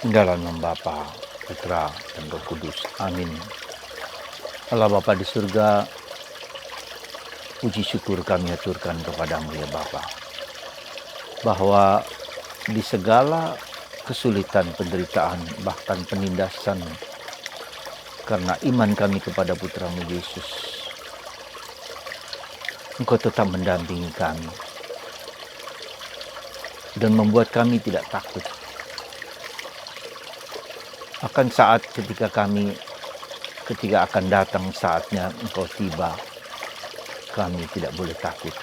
Dalam nama Bapa, Putra, dan Roh Kudus. Amin. Allah Bapa di surga, puji syukur kami aturkan kepadamu ya Bapa, bahwa di segala kesulitan, penderitaan, bahkan penindasan, karena iman kami kepada Putramu Yesus, Engkau tetap mendampingi kami dan membuat kami tidak takut. Akan saat ketika akan datang saatnya Engkau tiba, kami tidak boleh takut.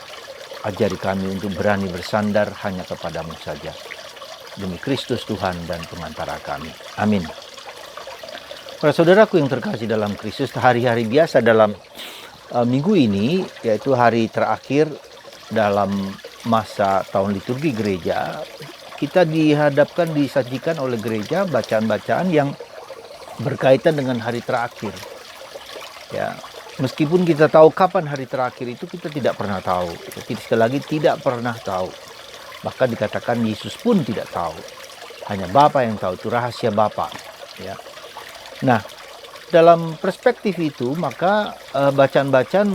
Ajari kami untuk berani bersandar hanya kepadamu saja. Demi Kristus Tuhan dan pengantara kami. Amin. Para saudaraku yang terkasih dalam Kristus, hari-hari biasa dalam minggu ini, yaitu hari terakhir dalam masa tahun liturgi gereja, kita disajikan oleh gereja bacaan-bacaan yang berkaitan dengan hari terakhir. Ya, meskipun kita tahu kapan hari terakhir itu, kita tidak pernah tahu. Sekali lagi tidak pernah tahu. Bahkan dikatakan Yesus pun tidak tahu. Hanya Bapa yang tahu, itu rahasia Bapa. Ya. Nah, dalam perspektif itu, maka bacaan-bacaan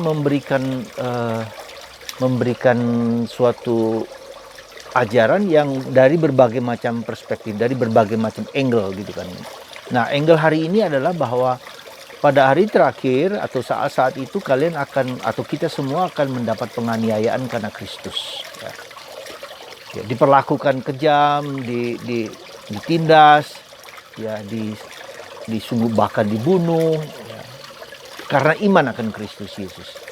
memberikan suatu ajaran yang dari berbagai macam perspektif, dari berbagai macam angle gitu kan. Nah, angle hari ini adalah bahwa pada hari terakhir atau saat-saat itu kalian akan, atau kita semua akan mendapat penganiayaan karena Kristus. Ya, diperlakukan kejam, ditindas, ya, disungguh bahkan dibunuh, ya, karena iman akan Kristus Yesus.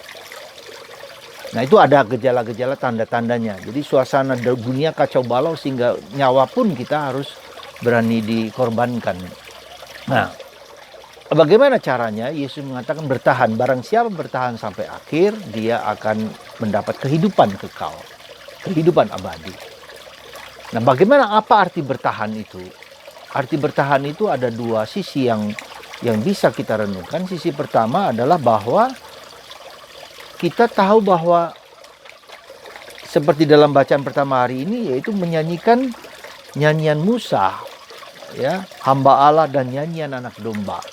Nah, itu ada gejala-gejala, tanda-tandanya. Jadi suasana dunia kacau balau sehingga nyawa pun kita harus berani dikorbankan. Nah, bagaimana caranya? Yesus mengatakan bertahan. Barang siapa bertahan sampai akhir, dia akan mendapat kehidupan kekal, kehidupan abadi. Nah, bagaimana, apa arti bertahan itu? Arti bertahan itu ada dua sisi yang bisa kita renungkan. Sisi pertama adalah bahwa kita tahu bahwa seperti dalam bacaan pertama hari ini, yaitu menyanyikan nyanyian Musa, ya, hamba Allah, dan nyanyian anak domba.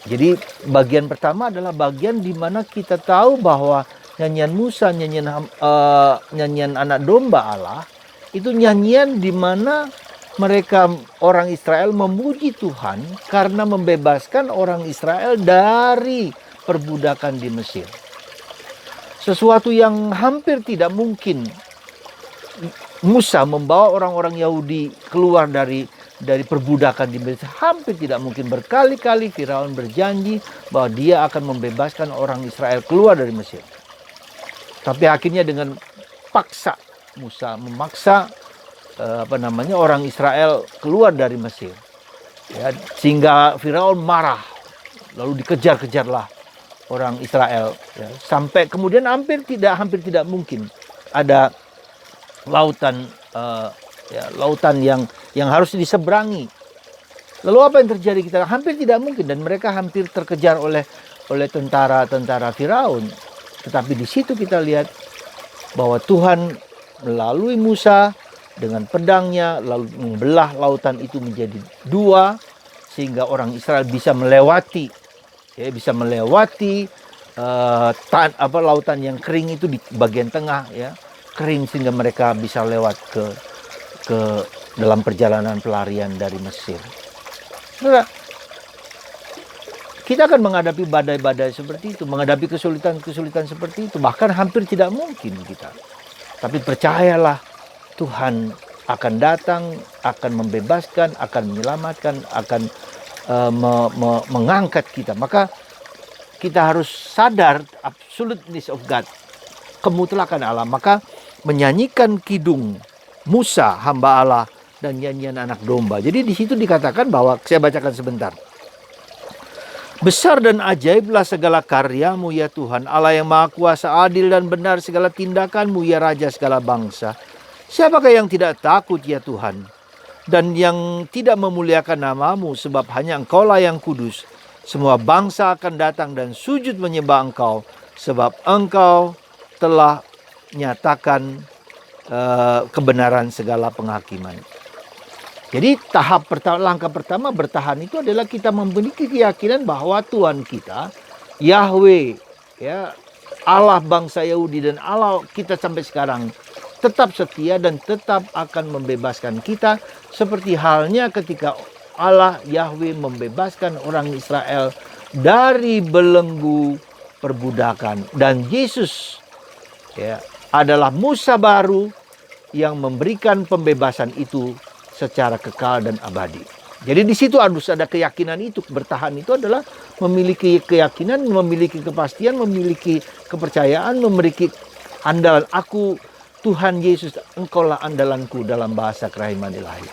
Jadi bagian pertama adalah bagian di mana kita tahu bahwa nyanyian Musa, nyanyian anak domba Allah, itu nyanyian di mana mereka, orang Israel, memuji Tuhan karena membebaskan orang Israel dari perbudakan di Mesir. Sesuatu yang hampir tidak mungkin. Musa membawa orang-orang Yahudi keluar dari perbudakan di Mesir. Hampir tidak mungkin. Berkali-kali Firaun berjanji bahwa dia akan membebaskan orang Israel keluar dari Mesir. Tapi akhirnya dengan paksa, Musa memaksa orang Israel keluar dari Mesir, ya, sehingga Firaun marah, lalu dikejar-kejarlah orang Israel, ya, sampai kemudian hampir tidak mungkin ada lautan, lautan yang harus diseberangi. Lalu apa yang terjadi? Kita hampir tidak mungkin, dan mereka hampir terkejar oleh tentara Firaun. Tetapi di situ kita lihat bahwa Tuhan melalui Musa dengan pedangnya lalu membelah lautan itu menjadi dua, sehingga orang Israel bisa melewati, ya, lautan yang kering itu di bagian tengah, ya, kering, sehingga mereka bisa lewat ke dalam perjalanan pelarian dari Mesir. Nah, kita akan menghadapi badai-badai seperti itu, menghadapi kesulitan-kesulitan seperti itu, bahkan hampir tidak mungkin kita. Tapi percayalah, Tuhan akan datang, akan membebaskan, akan menyelamatkan, akan mengangkat kita. Maka kita harus sadar absoluteness of God, kemutlakan Allah. Maka menyanyikan kidung Musa, hamba Allah, dan nyanyian anak domba. Jadi di situ dikatakan bahwa, saya bacakan sebentar. Besar dan ajaiblah segala karyamu ya Tuhan, Allah yang maha kuasa, adil dan benar segala tindakanmu ya Raja segala bangsa. Siapakah yang tidak takut ya Tuhan, dan yang tidak memuliakan namamu, sebab hanya Engkaulah yang kudus. Semua bangsa akan datang dan sujud menyembah Engkau, sebab Engkau telah nyatakan kebenaran segala penghakiman. Jadi langkah pertama bertahan itu adalah kita memiliki keyakinan bahwa Tuhan kita, Yahweh, ya, Allah bangsa Yahudi dan Allah kita sampai sekarang tetap setia dan tetap akan membebaskan kita, seperti halnya ketika Allah Yahweh membebaskan orang Israel dari belenggu perbudakan. Dan Yesus, ya, adalah Musa baru yang memberikan pembebasan itu secara kekal dan abadi. Jadi di situ harus ada keyakinan itu. Bertahan itu adalah memiliki keyakinan, memiliki kepastian, memiliki kepercayaan, memiliki andalan. Aku Tuhan Yesus, Engkaulah andalanku, dalam bahasa kerahiman ilahi.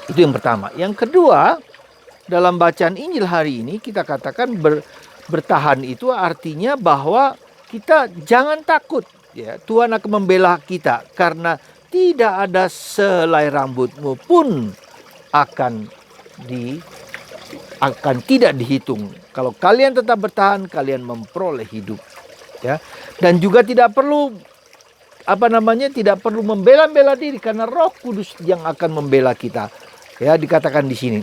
Itu yang pertama. Yang kedua, dalam bacaan Injil hari ini kita katakan bertahan itu artinya bahwa kita jangan takut. Ya, Tuhan akan membela kita, karena tidak ada selai rambutmu pun akan tidak dihitung. Kalau kalian tetap bertahan, kalian memperoleh hidup. Ya, dan juga tidak perlu tidak perlu membela-bela diri, karena Roh Kudus yang akan membela kita. Ya, dikatakan di sini.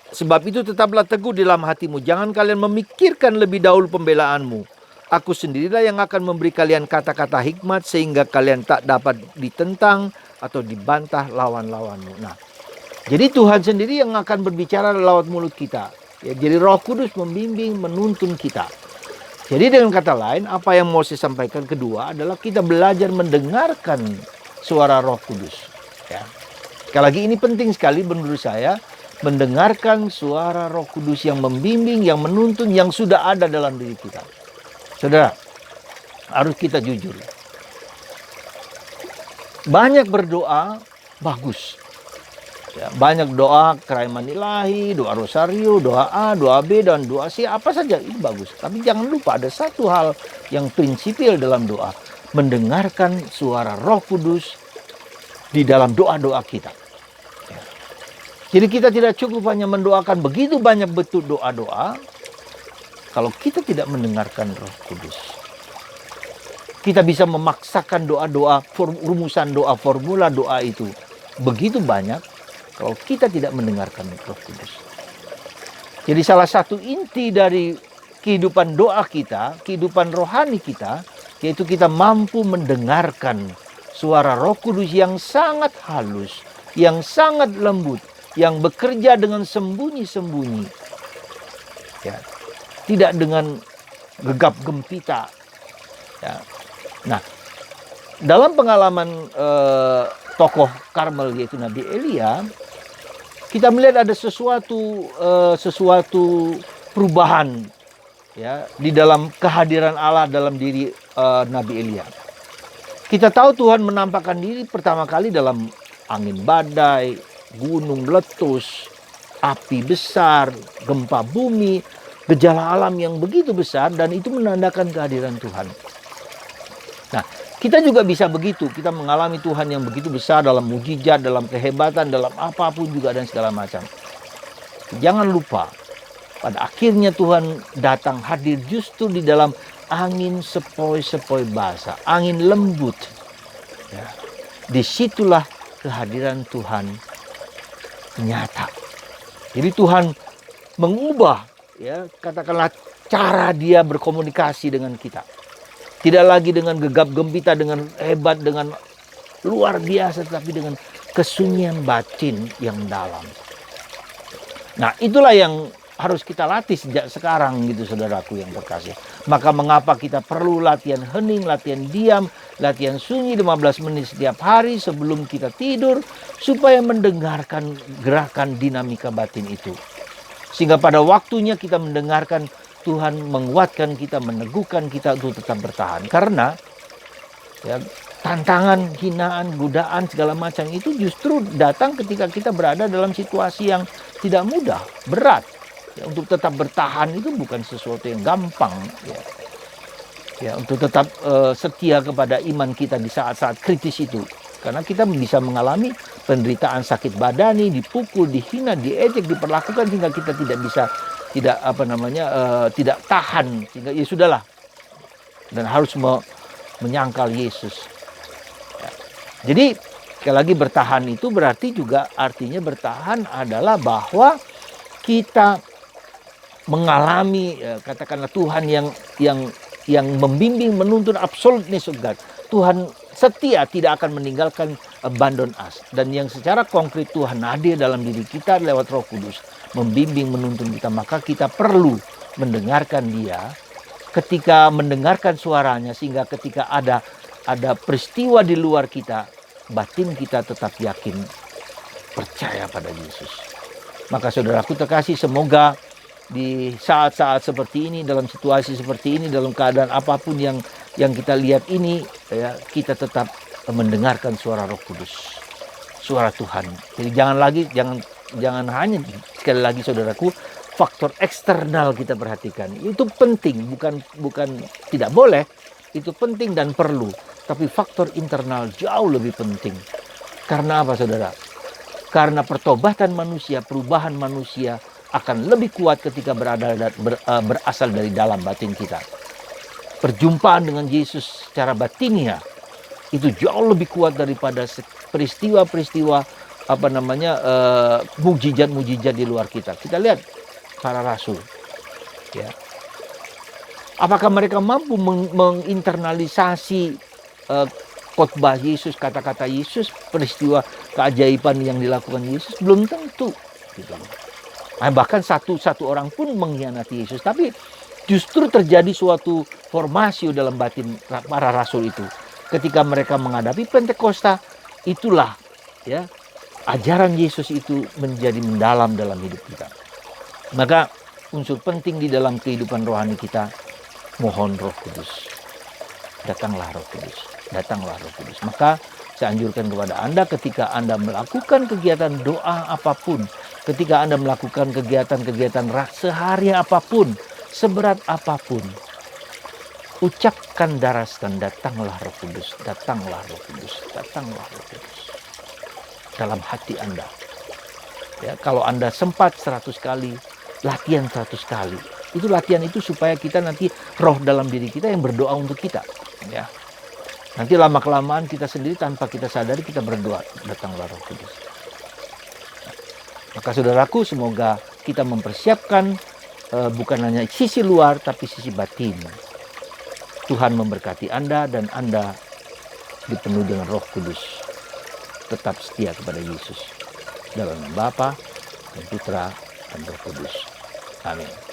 Sebab itu tetaplah teguh dalam hatimu, jangan kalian memikirkan lebih dahulu pembelaanmu. Aku sendirilah yang akan memberi kalian kata-kata hikmat, sehingga kalian tak dapat ditentang atau dibantah lawan-lawanmu. Nah, jadi Tuhan sendiri yang akan berbicara lewat mulut kita. Ya, jadi Roh Kudus membimbing, menuntun kita. Jadi dengan kata lain, apa yang mau saya sampaikan kedua adalah kita belajar mendengarkan suara Roh Kudus. Ya. Sekali lagi ini penting sekali menurut saya, mendengarkan suara Roh Kudus yang membimbing, yang menuntun, yang sudah ada dalam diri kita. Saudara, harus kita jujur. Banyak berdoa bagus. Ya, banyak doa kerahiman ilahi, doa rosario, doa A, doa B, dan doa C, apa saja itu bagus. Tapi jangan lupa ada satu hal yang prinsipil dalam doa. Mendengarkan suara Roh Kudus di dalam doa-doa kita. Ya. Jadi kita tidak cukup hanya mendoakan begitu banyak bentuk doa-doa, kalau kita tidak mendengarkan Roh Kudus. Kita bisa memaksakan doa-doa, rumusan doa, formula doa itu begitu banyak, kalau kita tidak mendengarkan Roh Kudus. Jadi salah satu inti dari kehidupan doa kita, kehidupan rohani kita, yaitu kita mampu mendengarkan suara Roh Kudus yang sangat halus, yang sangat lembut, yang bekerja dengan sembunyi-sembunyi. Ya. Tidak dengan gegap gempita. Ya. Nah, dalam pengalaman tokoh Karmel yaitu Nabi Elia, kita melihat ada sesuatu perubahan, ya, di dalam kehadiran Allah dalam diri Nabi Elia. Kita tahu Tuhan menampakkan diri pertama kali dalam angin badai, gunung meletus, api besar, gempa bumi, gejala alam yang begitu besar, dan itu menandakan kehadiran Tuhan. Nah, kita juga bisa begitu. Kita mengalami Tuhan yang begitu besar dalam mukjizat, dalam kehebatan, dalam apapun juga dan segala macam. Jangan lupa, pada akhirnya Tuhan datang hadir justru di dalam angin sepoi-sepoi basah, angin lembut. Ya. Disitulah kehadiran Tuhan nyata. Jadi Tuhan mengubah, ya, katakanlah cara dia berkomunikasi dengan kita. Tidak lagi dengan gegap gempita, dengan hebat, dengan luar biasa, tetapi dengan kesunyian batin yang dalam. Nah, itulah yang harus kita latih sejak sekarang gitu, saudaraku yang terkasih. Maka mengapa kita perlu latihan hening, latihan diam, latihan sunyi 15 menit setiap hari sebelum kita tidur, supaya mendengarkan gerakan dinamika batin itu. Sehingga pada waktunya kita mendengarkan, Tuhan menguatkan kita, meneguhkan kita untuk tetap bertahan. Karena ya, tantangan, hinaan, godaan, segala macam itu justru datang ketika kita berada dalam situasi yang tidak mudah, berat. Ya, untuk tetap bertahan itu bukan sesuatu yang gampang. Ya, untuk tetap setia kepada iman kita di saat-saat kritis itu. Karena kita bisa mengalami penderitaan sakit badani, dipukul, dihina, diejek, diperlakukan sehingga kita tidak bisa, tidak tahan, sehingga ya sudahlah, dan harus menyangkal Yesus. Ya. Jadi sekali lagi bertahan itu berarti juga artinya bertahan adalah bahwa kita mengalami katakanlah Tuhan yang membimbing, menuntun absoluteness of God. Tuhan setia, tidak akan meninggalkan, abandon us. Dan yang secara konkret Tuhan hadir dalam diri kita lewat Roh Kudus, membimbing, menuntun kita. Maka kita perlu mendengarkan Dia, ketika mendengarkan suaranya, sehingga ketika ada peristiwa di luar kita, batin kita tetap yakin, percaya pada Yesus. Maka saudaraku terkasih, semoga di saat-saat seperti ini, dalam situasi seperti ini, dalam keadaan apapun yang kita lihat ini, ya, kita tetap mendengarkan suara Roh Kudus, suara Tuhan. Jadi jangan hanya, sekali lagi saudaraku, faktor eksternal kita perhatikan. Itu penting, bukan tidak boleh, itu penting dan perlu. Tapi faktor internal jauh lebih penting. Karena apa, saudara? Karena pertobatan manusia, perubahan manusia akan lebih kuat ketika berasal dari dalam batin kita. Perjumpaan dengan Yesus secara batiniah itu jauh lebih kuat daripada peristiwa-peristiwa mujizat-mujizat di luar kita. Kita lihat para rasul, ya. Apakah mereka mampu menginternalisasi khotbah Yesus, kata-kata Yesus, peristiwa keajaiban yang dilakukan Yesus? Belum tentu, gitu. Bahkan satu orang pun mengkhianati Yesus, tapi justru terjadi suatu formasi dalam batin para rasul itu. Ketika mereka menghadapi Pentakosta, itulah, ya, ajaran Yesus itu menjadi mendalam dalam hidup kita. Maka unsur penting di dalam kehidupan rohani kita, mohon Roh Kudus. Datanglah Roh Kudus, datanglah Roh Kudus. Maka saya anjurkan kepada Anda, ketika Anda melakukan kegiatan doa apapun, ketika Anda melakukan kegiatan-kegiatan sehari apapun, seberat apapun, ucapkan, daraskan, datanglah Roh Kudus, datanglah Roh Kudus, datanglah Roh Kudus. Dalam hati Anda. Ya, kalau Anda sempat 100 kali, latihan 100 kali. Itu latihan itu supaya kita nanti roh dalam diri kita yang berdoa untuk kita. Ya. Nanti lama-kelamaan kita sendiri tanpa kita sadari kita berdoa, datanglah Roh Kudus. Maka saudaraku, semoga kita mempersiapkan bukan hanya sisi luar tapi sisi batin. Tuhan memberkati Anda dan Anda dipenuhi dengan Roh Kudus. Tetap setia kepada Yesus. Dalam nama Bapa dan Putra dan Roh Kudus. Amin.